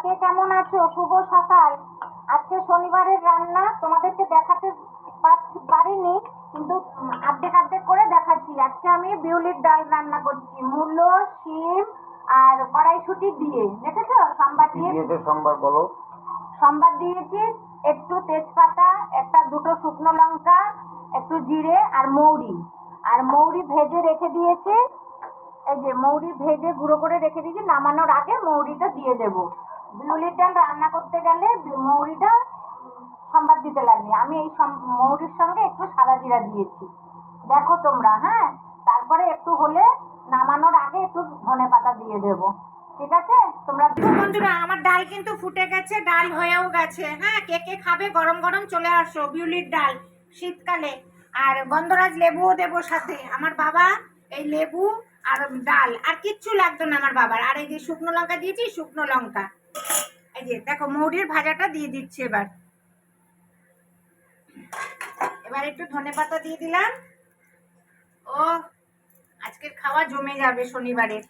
কে কেমন আছো? শুভ সকাল। আজকে শনিবারের রান্না তোমাদেরকে দেখাতে পারিনি, কিন্তু অর্ধেক অর্ধেক করে দেখাচ্ছি। আজকে আমি বিউলির ডাল রান্না করছি, মূলো, শিম আর কড়াইশুঁটি দিয়ে। দেখেছো? সম্বার দিয়ে সোমবার বলো। সম্বার দিয়েছি, একটু তেজপাতা, একটা দুটো শুকনো লঙ্কা, একটু জিরে আর মৌরি ভেজে রেখে দিয়েছি। এই যে মৌরি ভেজে গুঁড়ো করে রেখে দিয়েছি, নামানোর আগে মৌরিটা দিয়ে দেবো। বিউলির ডাল রান্না করতে গেলে মৌরিটা সম্বাদ দিতে লাগে। আমি এই মৌরির সঙ্গে একটু সাদা জিরা দিয়েছি, দেখো তোমরা। হ্যাঁ, তারপরে একটু হলে নামানোর আগে একটু ধনেপাতা দিয়ে দেবো। ঠিক আছে? তোমরা বন্ধুরা, আমার ডাল কিন্তু ফুটে গেছে, ডাল হয়েও গেছে। হ্যাঁ, কে কে খাবে গরম গরম চলে আসো। বিউলির ডাল শীতকালে। আর গন্ধরাজ লেবুও দেবো সাথে। আমার বাবা এই লেবু আর ডাল আর কিচ্ছু লাগতো না আমার বাবার। আর এই যে শুকনো লঙ্কা দিয়েছি, শুকনো লঙ্কা। এই যে দেখো মৌরির ভাজাটা দিয়ে দিচ্ছি। এবার একটু ধনেপাতা দিয়ে দিলাম। ও আজকের খাওয়া জমে যাবে শনিবারের।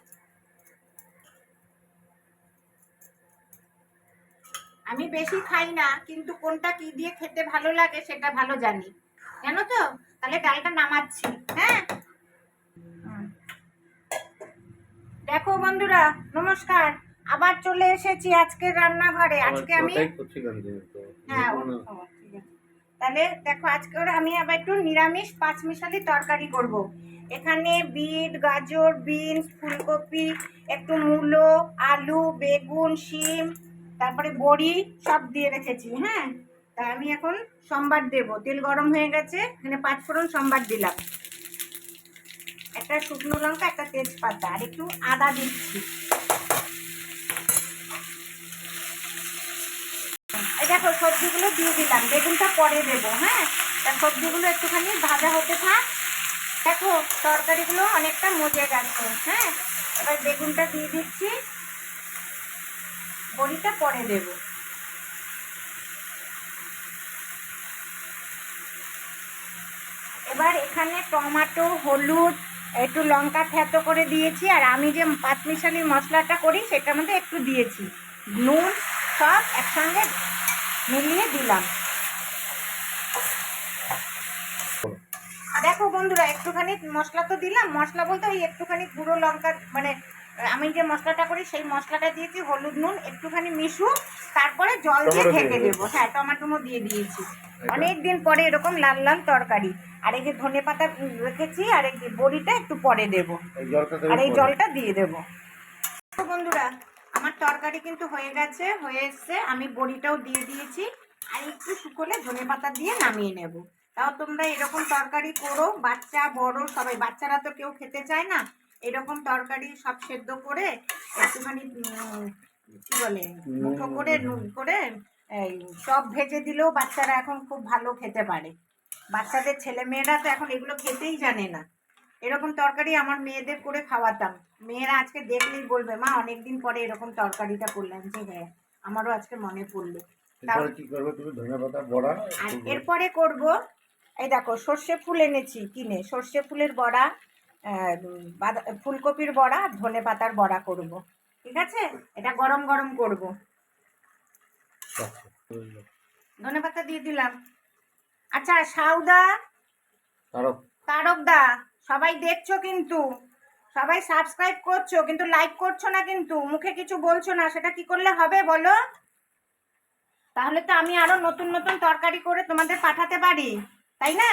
আমি বেশি খাই না, কিন্তু কোনটা কি দিয়ে খেতে ভালো লাগে সেটা ভালো জানি, জানো তো? তাহলে ডালটা নামাচ্ছি। হ্যাঁ, দেখো বন্ধুরা, নমস্কার। আবার চলে এসেছি আজকের রান্নাঘরে। আজকে আমি হ্যাঁ তাহলে দেখো, আজকে আমি আবার একটু নিরামিষ পাঁচমিশালি তরকারি করব। এখানে বিট, গাজর, বিনস, ফুলকপি, একটু মূলো, আলু, বেগুন, শিম, তারপরে বড়ি সব দিয়ে রেখেছি। হ্যাঁ, তা আমি এখন সম্বার দেব। তেল গরম হয়ে গেছে, এখানে 5 ফোড়ন সম্বার দিলাম, একটা শুকনো লঙ্কা, একটা তেজপাতা আর একটু আদা দিচ্ছি। এই দেখো সবজিগুলো দিয়ে দিলাম, বেগুনটা পরে দেবো। হ্যাঁ, তা সবজিগুলো একটুখানি ভাজা হতে থাক। দেখো তরকারিগুলো অনেকটা মজে গেছে। হ্যাঁ, এবার বেগুনটা দিয়ে দিচ্ছি, বড়িটা পরে দেবো। এবার এখানে টমেটো, হলুদ, একটু লঙ্কা থেতো করে দিয়েছি। আর আমি যে পাঁচমিশালি মশলাটা করি সেটার মধ্যে একটু দিয়েছি, নুন সব একসঙ্গে মিলিয়ে দিলাম। দেখো বন্ধুরা, একটুখানি মশলা তো দিলাম। মশলা বলতে ওই একটুখানি গুঁড়ো লঙ্কা, মানে আমি যে মশলাটা করি সেই মশলাটা দিয়েছি, হলুদ, নুন, একটুখানি মিশু, তারপরে জল দিয়ে ঢেকে দেবো। হ্যাঁ, টমেটো দিয়ে দিয়েছি। অনেক দিন পরে এরকম লাল লাল তরকারি। আর এই যে ধনে পাতা রেখেছি, আর এই যে বড়িটা একটু পরে দেবো, আর এই জলটা দিয়ে দেবো। বন্ধুরা, আমার তরকারি কিন্তু হয়ে গেছে, হয়ে এসছে। আমি বড়িটাও দিয়ে দিয়েছি, আর একটু শুকোলে ধনে পাতা দিয়ে নামিয়ে নেব। তাও তোমরা এরকম তরকারি করো, বাচ্চা বড় সবাই। বাচ্চারা তো কেউ খেতে চায় না, এরকম তরকারি সব সেদ্ধ করে একটুখানি কি বলে মুঠো করে নুন করে এই চপ ভেজে দিলেও বাচ্চারা এখন খুব ভালো খেতে পারে। বাচ্চাদের ছেলেমেয়েরা তো এখন এগুলো খেতেই জানে না। এরকম তরকারি আমার মেয়েদের করে খাওয়াতাম। মেয়েরা আজকে দেখলেই বলবে, মা অনেকদিন পরে এরকম তরকারিটা করলাম। যে হ্যাঁ, আমারও আজকে মনে পড়লো। আর এরপরে করব, এই দেখো সর্ষে ফুল এনেছি কিনে, সর্ষে ফুলের বড়া, ফুলকপির বড়া, ধনে পাতার বড়া করব। ঠিক আছে? এটা গরম গরম করব। ধনে পাতা দিয়ে দিলাম। আচ্ছা সাউদা, তারকদা, সবাই দেখছো কিন্তু, সবাই সাবস্ক্রাইব করছো কিন্তু লাইক করছো না, কিন্তু মুখে কিছু বলছো না। সেটা কি করলে হবে বলো? তাহলে তো আমি আরো নতুন নতুন তরকারি করে তোমাদের পাঠাতে পারি, তাই না?